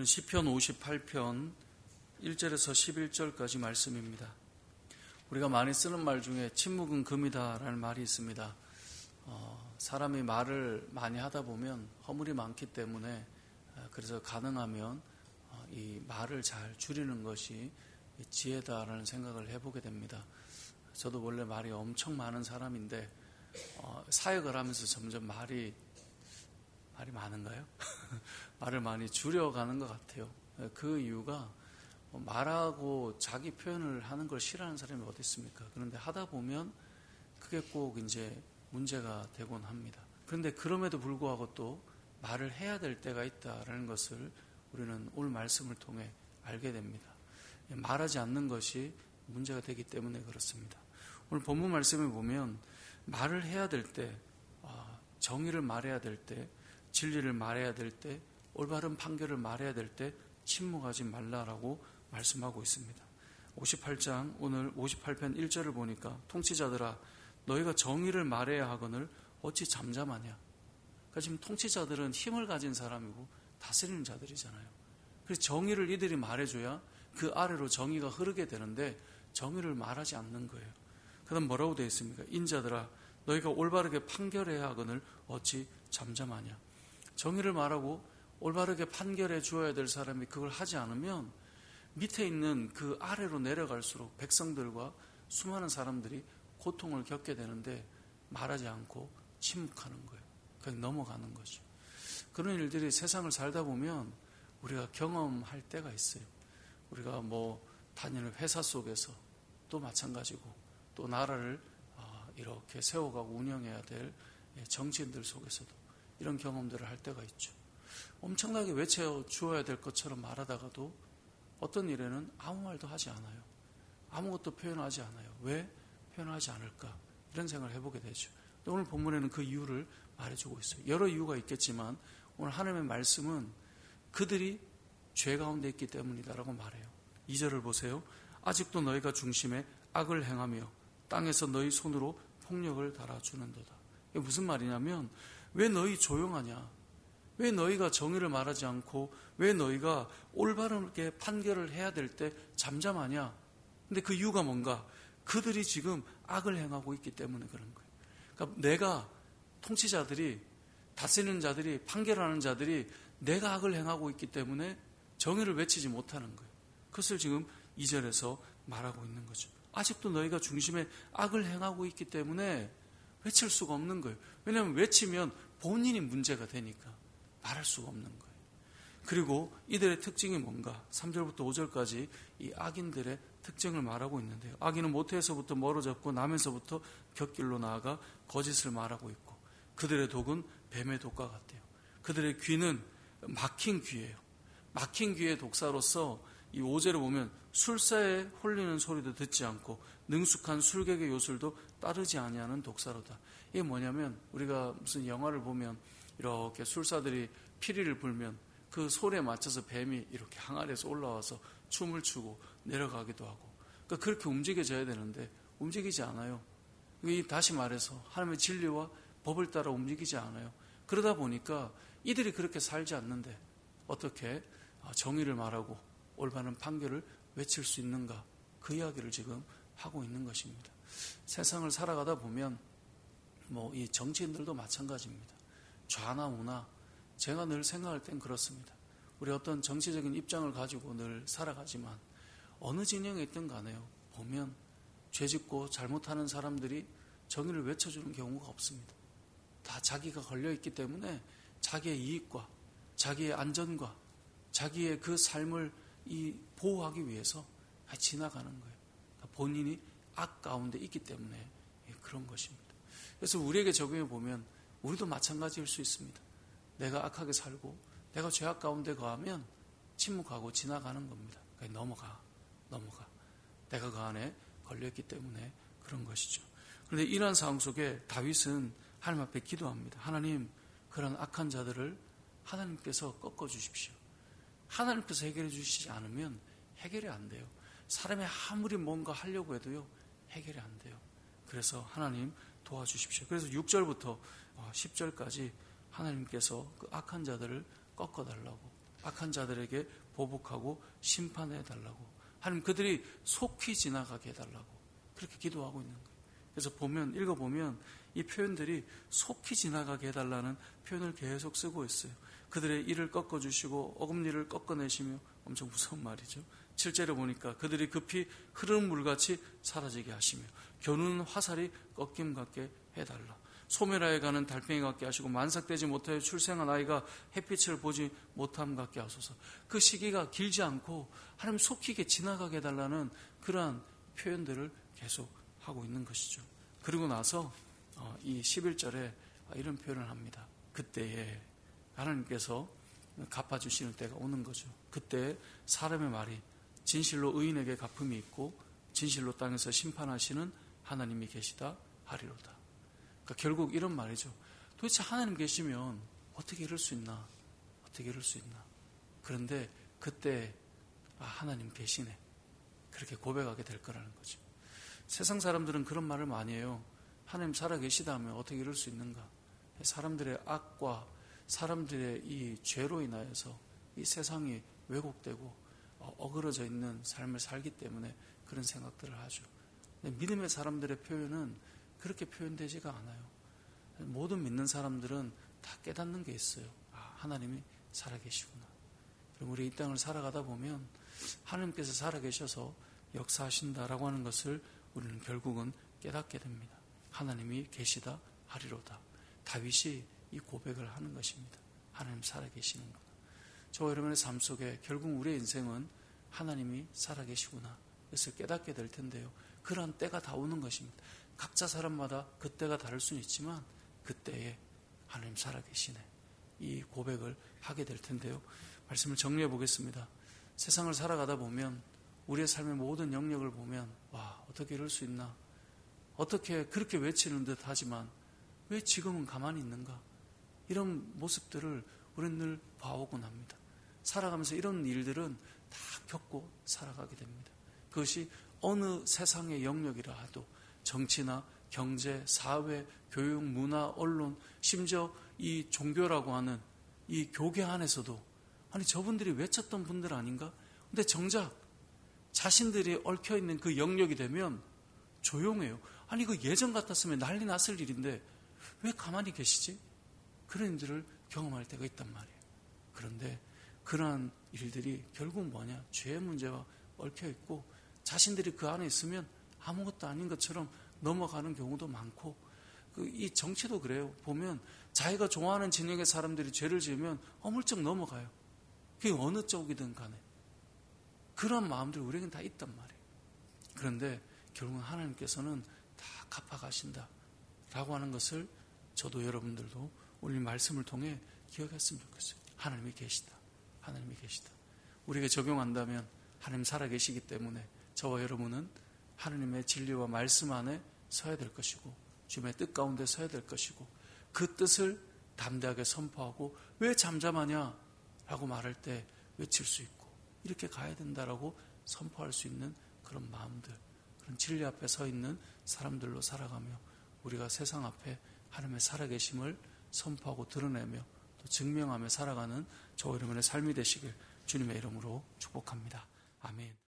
오늘은 시편 58편 1절에서 11절까지 말씀입니다. 우리가 많이 쓰는 말 중에 침묵은 금이다 라는 말이 있습니다. 사람이 말을 많이 하다 보면 허물이 많기 때문에 그래서 가능하면 이 말을 잘 줄이는 것이 지혜다라는 생각을 해보게 됩니다. 저도 원래 말이 엄청 많은 사람인데 사역을 하면서 점점 말이 많은가요? 말을 많이 줄여가는 것 같아요. 그 이유가 말하고 자기 표현을 하는 걸 싫어하는 사람이 어디 있습니까? 그런데 하다 보면 그게 꼭 이제 문제가 되곤 합니다. 그런데 그럼에도 불구하고 또 말을 해야 될 때가 있다라는 것을 우리는 오늘 말씀을 통해 알게 됩니다. 말하지 않는 것이 문제가 되기 때문에 그렇습니다. 오늘 본문 말씀에 보면 말을 해야 될 때, 정의를 말해야 될 때, 진리를 말해야 될 때, 올바른 판결을 말해야 될 때 침묵하지 말라라고 말씀하고 있습니다. 58장 오늘 58편 1절을 보니까 통치자들아 너희가 정의를 말해야 하거늘 어찌 잠잠하냐. 그러니까 지금 통치자들은 힘을 가진 사람이고 다스리는 자들이잖아요. 그래서 정의를 이들이 말해줘야 그 아래로 정의가 흐르게 되는데 정의를 말하지 않는 거예요. 그 다음 뭐라고 되어 있습니까? 인자들아 너희가 올바르게 판결해야 하거늘 어찌 잠잠하냐. 정의를 말하고 올바르게 판결해 주어야 될 사람이 그걸 하지 않으면 밑에 있는 그 아래로 내려갈수록 백성들과 수많은 사람들이 고통을 겪게 되는데 말하지 않고 침묵하는 거예요. 그냥 넘어가는 거죠. 그런 일들이 세상을 살다 보면 우리가 경험할 때가 있어요. 우리가 다니는 회사 속에서 또 마찬가지고 또 나라를 이렇게 세워가고 운영해야 될 정치인들 속에서도 이런 경험들을 할 때가 있죠. 엄청나게 외쳐주어야 될 것처럼 말하다가도 어떤 일에는 아무 말도 하지 않아요. 아무것도 표현하지 않아요. 왜 표현하지 않을까? 이런 생각을 해보게 되죠. 오늘 본문에는 그 이유를 말해주고 있어요. 여러 이유가 있겠지만 오늘 하나님의 말씀은 그들이 죄 가운데 있기 때문이다라고 말해요. 2절을 보세요. 아직도 너희가 중심에 악을 행하며 땅에서 너희 손으로 폭력을 달아주는도다. 이게 무슨 말이냐면 왜 너희 조용하냐? 왜 너희가 정의를 말하지 않고 왜 너희가 올바르게 판결을 해야 될 때 잠잠하냐? 근데 그 이유가 뭔가? 그들이 지금 악을 행하고 있기 때문에 그런 거예요. 그러니까 내가 통치자들이 다스리는 자들이 판결하는 자들이 내가 악을 행하고 있기 때문에 정의를 외치지 못하는 거예요. 그것을 지금 2절에서 말하고 있는 거죠. 아직도 너희가 중심에 악을 행하고 있기 때문에 외칠 수가 없는 거예요. 왜냐하면 외치면 본인이 문제가 되니까 말할 수가 없는 거예요. 그리고 이들의 특징이 뭔가? 3절부터 5절까지 이 악인들의 특징을 말하고 있는데요. 악인은 모태에서부터 멀어졌고 남에서부터 곁길로 나아가 거짓을 말하고 있고 그들의 독은 뱀의 독과 같대요. 그들의 귀는 막힌 귀예요. 막힌 귀의 독사로서 이 5절에 보면 술사에 홀리는 소리도 듣지 않고 능숙한 술객의 요술도 따르지 아니하는 독사로다. 이게 뭐냐면 우리가 무슨 영화를 보면 이렇게 술사들이 피리를 불면 그 소리에 맞춰서 뱀이 이렇게 항아리에서 올라와서 춤을 추고 내려가기도 하고 그러니까 그렇게 움직여져야 되는데 움직이지 않아요. 다시 말해서 하나님의 진리와 법을 따라 움직이지 않아요. 그러다 보니까 이들이 그렇게 살지 않는데 어떻게 정의를 말하고 올바른 판결을 외칠 수 있는가? 그 이야기를 지금 하고 있는 것입니다. 세상을 살아가다 보면 이 정치인들도 마찬가지입니다. 좌나 우나 제가 늘 생각할 땐 그렇습니다. 우리 어떤 정치적인 입장을 가지고 늘 살아가지만 어느 진영에 있든 간에요. 보면 죄짓고 잘못하는 사람들이 정의를 외쳐주는 경우가 없습니다. 다 자기가 걸려있기 때문에 자기의 이익과 자기의 안전과 자기의 그 삶을 보호하기 위해서 지나가는 거예요. 그러니까 본인이 악 가운데 있기 때문에 그런 것입니다. 그래서 우리에게 적용해 보면 우리도 마찬가지일 수 있습니다. 내가 악하게 살고 내가 죄악 가운데 거하면 침묵하고 지나가는 겁니다. 그러니까 넘어가. 내가 그 안에 걸려있기 때문에 그런 것이죠. 그런데 이러한 상황 속에 다윗은 하나님 앞에 기도합니다. 하나님, 그런 악한 자들을 하나님께서 꺾어주십시오. 하나님께서 해결해 주시지 않으면 해결이 안 돼요. 사람이 아무리 뭔가 하려고 해도요 해결이 안 돼요. 그래서 하나님 도와주십시오. 그래서 6절부터 10절까지 하나님께서 그 악한 자들을 꺾어달라고 악한 자들에게 보복하고 심판해 달라고, 하나님 그들이 속히 지나가게 해달라고 그렇게 기도하고 있는 거예요. 그래서 읽어보면 이 표현들이 속히 지나가게 해달라는 표현을 계속 쓰고 있어요. 그들의 이를 꺾어주시고 어금니를 꺾어내시며, 엄청 무서운 말이죠. 7절에 보니까 그들이 급히 흐르는 물같이 사라지게 하시며 겨누는 화살이 꺾임 같게 해달라. 소멸하여 가는 달팽이 같게 하시고 만삭되지 못하여 출생한 아이가 햇빛을 보지 못함 같게 하소서. 그 시기가 길지 않고 하나님 속히게 지나가게 해달라는 그러한 표현들을 계속 하고 있는 것이죠. 그리고 나서 이 11절에 이런 표현을 합니다. 그때에 하나님께서 갚아주시는 때가 오는 거죠. 그때 사람의 말이 진실로 의인에게 갚음이 있고 진실로 땅에서 심판하시는 하나님이 계시다 하리로다. 그러니까 결국 이런 말이죠. 도대체 하나님 계시면 어떻게 이럴 수 있나? 어떻게 이럴 수 있나? 그런데 그때 하나님 계시네. 그렇게 고백하게 될 거라는 거죠. 세상 사람들은 그런 말을 많이 해요. 하나님 살아계시다면 어떻게 이럴 수 있는가? 사람들의 악과 사람들의 이 죄로 인하여서 이 세상이 왜곡되고 어그러져 있는 삶을 살기 때문에 그런 생각들을 하죠. 근데 믿음의 사람들의 표현은 그렇게 표현되지가 않아요. 모든 믿는 사람들은 다 깨닫는 게 있어요. 하나님이 살아계시구나. 그럼 우리 이 땅을 살아가다 보면 하나님께서 살아계셔서 역사하신다라고 하는 것을 우리는 결국은 깨닫게 됩니다. 하나님이 계시다 하리로다. 다윗이 이 고백을 하는 것입니다. 하나님 살아계시는구나. 저와 여러분의 삶 속에 결국 우리의 인생은 하나님이 살아계시구나. 그것을 깨닫게 될 텐데요. 그러한 때가 다 오는 것입니다. 각자 사람마다 그 때가 다를 수는 있지만 그때에 하나님 살아계시네. 이 고백을 하게 될 텐데요. 말씀을 정리해 보겠습니다. 세상을 살아가다 보면 우리의 삶의 모든 영역을 보면 어떻게 이럴 수 있나? 어떻게 그렇게 외치는 듯 하지만 왜 지금은 가만히 있는가? 이런 모습들을 우리는 늘 봐오곤 합니다. 살아가면서 이런 일들은 다 겪고 살아가게 됩니다. 그것이 어느 세상의 영역이라 해도 정치나 경제, 사회, 교육, 문화, 언론, 심지어 이 종교라고 하는 이 교계 안에서도 저분들이 외쳤던 분들 아닌가? 근데 정작 자신들이 얽혀있는 그 영역이 되면 조용해요. 그 예전 같았으면 난리 났을 일인데 왜 가만히 계시지? 그런 일들을 경험할 때가 있단 말이에요. 그런데 그러한 일들이 결국 뭐냐? 죄의 문제와 얽혀있고 자신들이 그 안에 있으면 아무것도 아닌 것처럼 넘어가는 경우도 많고 이 정치도 그래요. 보면 자기가 좋아하는 진영의 사람들이 죄를 지으면 어물쩍 넘어가요. 그게 어느 쪽이든 간에. 그런 마음들이 우리에겐 다 있단 말이에요. 그런데 결국은 하나님께서는 다 갚아가신다 라고 하는 것을 저도 여러분들도 오늘 말씀을 통해 기억했으면 좋겠어요. 하나님이 계시다. 하나님이 계시다. 우리에게 적용한다면 하나님 살아계시기 때문에 저와 여러분은 하나님의 진리와 말씀 안에 서야 될 것이고 주님의 뜻 가운데 서야 될 것이고 그 뜻을 담대하게 선포하고 왜 잠잠하냐 라고 말할 때 외칠 수 있고 이렇게 가야 된다라고 선포할 수 있는 그런 마음들, 그런 진리 앞에 서 있는 사람들로 살아가며 우리가 세상 앞에 하나님의 살아계심을 선포하고 드러내며 또 증명하며 살아가는 저와 여러분의 삶이 되시길 주님의 이름으로 축복합니다. 아멘.